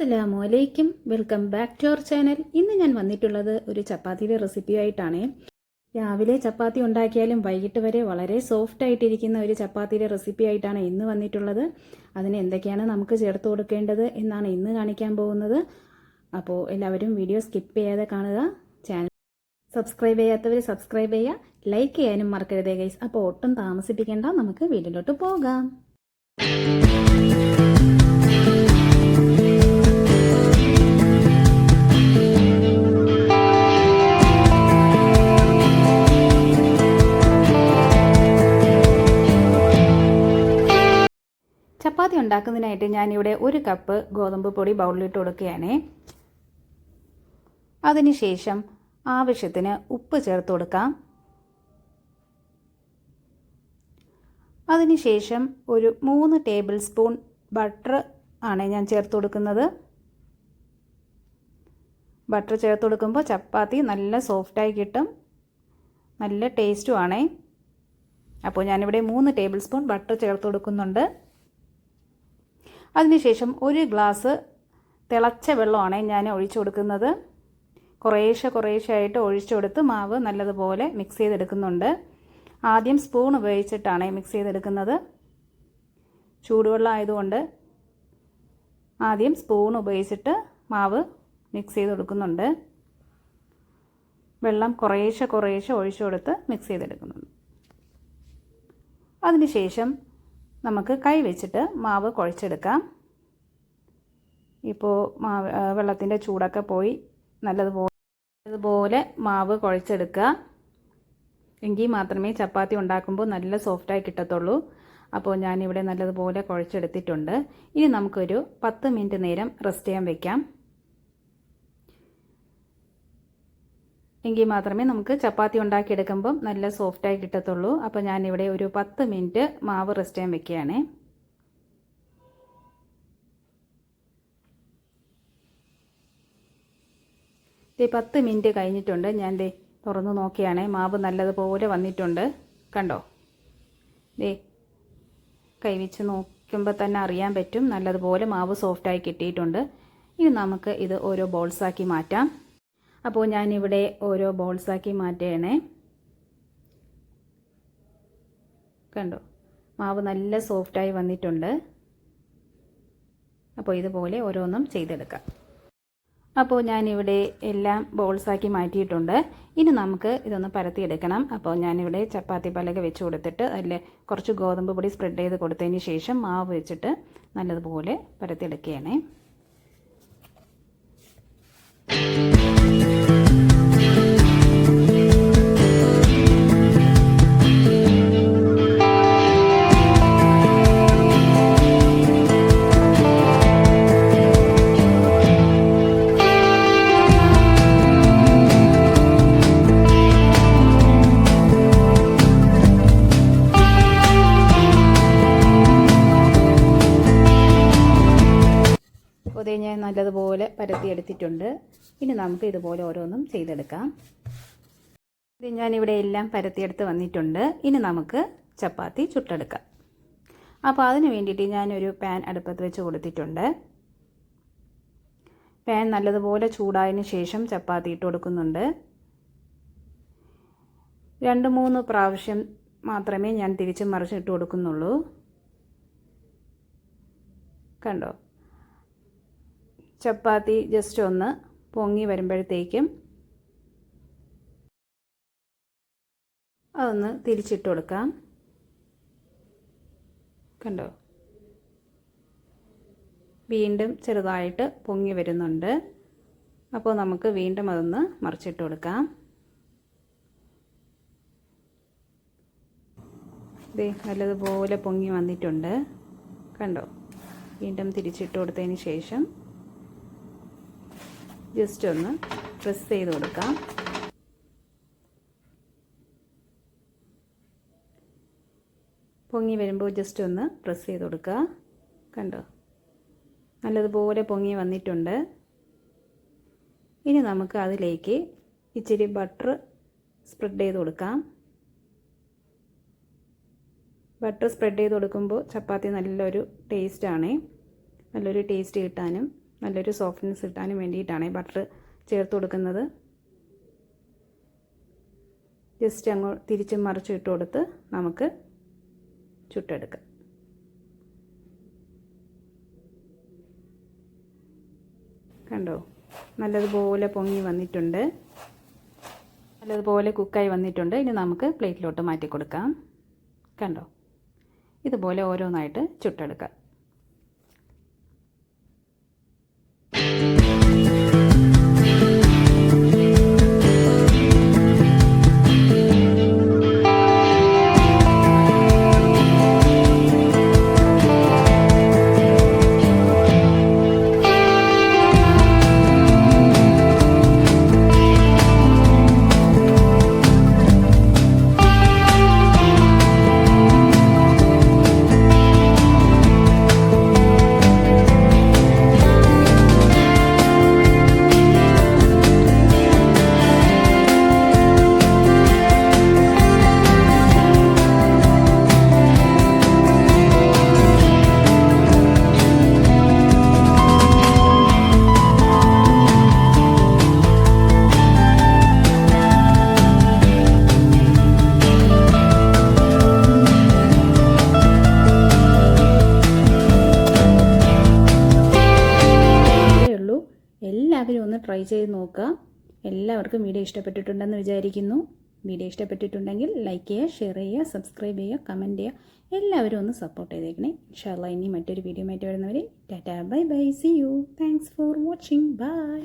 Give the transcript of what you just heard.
അസ്സലാമു അലൈക്കും, welcome back to our channel. ഇന്ന് ഞാൻ വന്നിട്ടുള്ളത് ഒരു ചപ്പാത്തിയുടെ റെസിപ്പിയായിട്ടാണ്. രാവിലെ ചപ്പാത്തി ഉണ്ടാക്കിയാലും വൈകിട്ട് വരെ വളരെ സോഫ്റ്റ് ആയിട്ടിരിക്കുന്ന ഒരു ചപ്പാത്തിയുടെ റെസിപ്പി ആയിട്ടാണ് ഇന്ന് വന്നിട്ടുള്ളത്. അതിന് എന്തൊക്കെയാണ് നമുക്ക് ചേർത്ത് കൊടുക്കേണ്ടത് എന്നാണ് ഇന്ന് കാണിക്കാൻ പോകുന്നത്. അപ്പോൾ എല്ലാവരും വീഡിയോ സ്കിപ്പ് ചെയ്യാതെ കാണുക. ചാനൽ സബ്സ്ക്രൈബ് ചെയ്യാത്തവർ സബ്സ്ക്രൈബ് ചെയ്യുക, ലൈക്ക് ചെയ്യാനും മറക്കരുതേ ഗൈസ്. അപ്പോൾ ഒട്ടും താമസിപ്പിക്കേണ്ട, നമുക്ക് വീഡിയോയിലോട്ട് പോകാം. ചപ്പാത്തി ഉണ്ടാക്കുന്നതിനായിട്ട് ഞാനിവിടെ 1 കപ്പ് ഗോതമ്പ് പൊടി ബൗളിലിട്ട് കൊടുക്കുകയാണ്. അതിനുശേഷം ആവശ്യത്തിന് ഉപ്പ് ചേർത്ത് കൊടുക്കാം. അതിനുശേഷം ഒരു 3 ടേബിൾ സ്പൂൺ ബട്ടർ ആണ് ഞാൻ ചേർത്ത് കൊടുക്കുന്നത്. ബട്ടർ ചേർത്ത് കൊടുക്കുമ്പോൾ ചപ്പാത്തി നല്ല സോഫ്റ്റായി കിട്ടും, നല്ല ടേസ്റ്റും ആണ്. അപ്പോൾ ഞാനിവിടെ 3 ടേബിൾ സ്പൂൺ ബട്ടർ ചേർത്ത് കൊടുക്കുന്നുണ്ട്. അതിനുശേഷം 1 ഗ്ലാസ് തിളച്ച വെള്ളമാണ് ഞാൻ ഒഴിച്ചു കൊടുക്കുന്നത്. കുറേശ്ശെ ആയിട്ട് ഒഴിച്ചു കൊടുത്ത് മാവ് നല്ലതുപോലെ മിക്സ് ചെയ്തെടുക്കുന്നുണ്ട്. ആദ്യം സ്പൂൺ ഉപയോഗിച്ചിട്ടാണ് മിക്സ് ചെയ്തെടുക്കുന്നത്. ചൂടുവെള്ളം ആയതുകൊണ്ട് ആദ്യം സ്പൂൺ ഉപയോഗിച്ചിട്ട് മാവ് മിക്സ് ചെയ്ത് കൊടുക്കുന്നുണ്ട്. വെള്ളം കുറേശ്ശെ ഒഴിച്ചു കൊടുത്ത് മിക്സ് ചെയ്തെടുക്കുന്നുണ്ട്. അതിനുശേഷം നമുക്ക് കൈ വെച്ചിട്ട് മാവ് കുഴച്ചെടുക്കാം. ഇപ്പോൾ വെള്ളത്തിൻ്റെ ചൂടൊക്കെ പോയി നല്ലതുപോലെ മാവ് കുഴച്ചെടുക്കുക. എങ്കിൽ മാത്രമേ ചപ്പാത്തി ഉണ്ടാക്കുമ്പോൾ നല്ല സോഫ്റ്റായി കിട്ടത്തുള്ളൂ. അപ്പോൾ ഞാനിവിടെ നല്ലതുപോലെ കുഴച്ചെടുത്തിട്ടുണ്ട്. ഇനി നമുക്കൊരു 10 മിനിറ്റ് നേരം റെസ്റ്റ് ചെയ്യാൻ വെക്കാം. എങ്കിൽ മാത്രമേ നമുക്ക് ചപ്പാത്തി ഉണ്ടാക്കിയെടുക്കുമ്പം നല്ല സോഫ്റ്റായി കിട്ടത്തുള്ളൂ. അപ്പോൾ ഞാനിവിടെ ഒരു 10 മിനിറ്റ് മാവ് റെസ്റ്റ് ചെയ്യാൻ വെക്കുകയാണ്. ഇത് 10 മിനിറ്റ് കഴിഞ്ഞിട്ടുണ്ട്. ഞാൻ തുറന്ന് നോക്കിയാണ്. മാവ് നല്ലതുപോലെ വന്നിട്ടുണ്ട്. കണ്ടോ? കൈവച്ച് നോക്കുമ്പോൾ തന്നെ അറിയാൻ പറ്റും നല്ലതുപോലെ മാവ് സോഫ്റ്റായി കിട്ടിയിട്ടുണ്ട്. ഇനി നമുക്ക് ഇത് ഓരോ ബോൾസാക്കി മാറ്റാം. അപ്പോൾ ഞാനിവിടെ ഓരോ ബോൾസാക്കി മാറ്റുകയാണ്. കണ്ടോ? മാവ് നല്ല സോഫ്റ്റായി വന്നിട്ടുണ്ട്. അപ്പോൾ ഇതുപോലെ ഓരോന്നും ചെയ്തെടുക്കാം. അപ്പോൾ ഞാനിവിടെ എല്ലാം ബോൾസാക്കി മാറ്റിയിട്ടുണ്ട്. ഇനി നമുക്ക് ഇതൊന്ന് പരത്തിയെടുക്കണം. അപ്പോൾ ഞാനിവിടെ ചപ്പാത്തി പലക വെച്ച് കൊടുത്തിട്ട് അതിൽ കുറച്ച് ഗോതമ്പ് പൊടി സ്പ്രെഡ് ചെയ്ത് കൊടുത്തതിന് ശേഷം മാവ് വെച്ചിട്ട് നല്ലതുപോലെ പരത്തിയെടുക്കുകയാണ്. അതേ ഞാൻ നല്ലതുപോലെ പരത്തിയെടുത്തിട്ടുണ്ട്. ഇനി നമുക്ക് ഇതുപോലെ ഓരോന്നും ചെയ്തെടുക്കാം. ഇത് ഞാനിവിടെ എല്ലാം പരത്തിയെടുത്ത് വന്നിട്ടുണ്ട്. ഇനി നമുക്ക് ചപ്പാത്തി ചുട്ടെടുക്കാം. അപ്പോൾ അതിന് വേണ്ടിയിട്ട് ഞാനൊരു പാൻ അടുപ്പത്ത് വെച്ച് കൊടുത്തിട്ടുണ്ട്. പാൻ നല്ലതുപോലെ ചൂടായതിന് ശേഷം ചപ്പാത്തി ഇട്ട് കൊടുക്കുന്നുണ്ട്. 2-3 പ്രാവശ്യം മാത്രമേ ഞാൻ തിരിച്ചും മറിച്ചും ഇട്ട് കൊടുക്കുന്നുള്ളൂ. കണ്ടോ? ചപ്പാത്തി ജസ്റ്റ് ഒന്ന് പൊങ്ങി വരുമ്പോഴത്തേക്കും അതൊന്ന് തിരിച്ചിട്ട് കൊടുക്കാം. കണ്ടോ? വീണ്ടും ചെറുതായിട്ട് പൊങ്ങി വരുന്നുണ്ട്. അപ്പോൾ നമുക്ക് വീണ്ടും അതൊന്ന് മറിച്ചിട്ട് കൊടുക്കാം. ദേ നല്ലതുപോലെ പൊങ്ങി വന്നിട്ടുണ്ട്. കണ്ടോ? വീണ്ടും തിരിച്ചിട്ട് കൊടുത്തതിന് ശേഷം ജസ്റ്റ് ഒന്ന് പ്രസ് ചെയ്ത് കൊടുക്കാം. പൊങ്ങി വരുമ്പോൾ ജസ്റ്റ് ഒന്ന് പ്രസ് ചെയ്ത് കൊടുക്കുക. കണ്ടോ? നല്ലതുപോലെ പൊങ്ങി വന്നിട്ടുണ്ട്. ഇനി നമുക്ക് അതിലേക്ക് ഇച്ചിരി ബട്ടർ സ്പ്രെഡ് ചെയ്ത് കൊടുക്കാം. ബട്ടർ സ്പ്രെഡ് ചെയ്ത് കൊടുക്കുമ്പോൾ ചപ്പാത്തി നല്ലൊരു ടേസ്റ്റാണ്. നല്ലൊരു ടേസ്റ്റ് കിട്ടാനും നല്ലൊരു സോഫ്റ്റ്നെസ് കിട്ടാനും വേണ്ടിയിട്ടാണ് ബട്ടർ ചേർത്ത് കൊടുക്കുന്നത്. ജസ്റ്റ് അങ്ങോട്ട് തിരിച്ചും മറിച്ചും ഇട്ട് കൊടുത്ത് നമുക്ക് ചുട്ടെടുക്കാം. കണ്ടോ, നല്ലതുപോലെ പൊങ്ങി വന്നിട്ടുണ്ട്, നല്ലതുപോലെ കുക്കായി വന്നിട്ടുണ്ട്. ഇനി നമുക്ക് പ്ലേറ്റിലോട്ട് മാറ്റി കൊടുക്കാം. കണ്ടോ, ഇതുപോലെ ഓരോന്നായിട്ട് ചുട്ടെടുക്കാം. എല്ലാവരും ഒന്ന് ട്രൈ ചെയ്ത് നോക്കുക. എല്ലാവർക്കും വീഡിയോ ഇഷ്ടപ്പെട്ടിട്ടുണ്ടെന്ന് വിചാരിക്കുന്നു. വീഡിയോ ഇഷ്ടപ്പെട്ടിട്ടുണ്ടെങ്കിൽ ലൈക്ക് ചെയ്യുക, ഷെയർ ചെയ്യുക, സബ്സ്ക്രൈബ് ചെയ്യുക, കമൻറ്റ് ചെയ്യുക. എല്ലാവരും ഒന്ന് സപ്പോർട്ട് ചെയ്തേക്കണേ. ഇൻഷാ അല്ലാഹ് ഇനി മറ്റൊരു വീഡിയോ ആയിട്ട് വരുന്നവരെ tata, bye bye, see you, thanks for watching, by.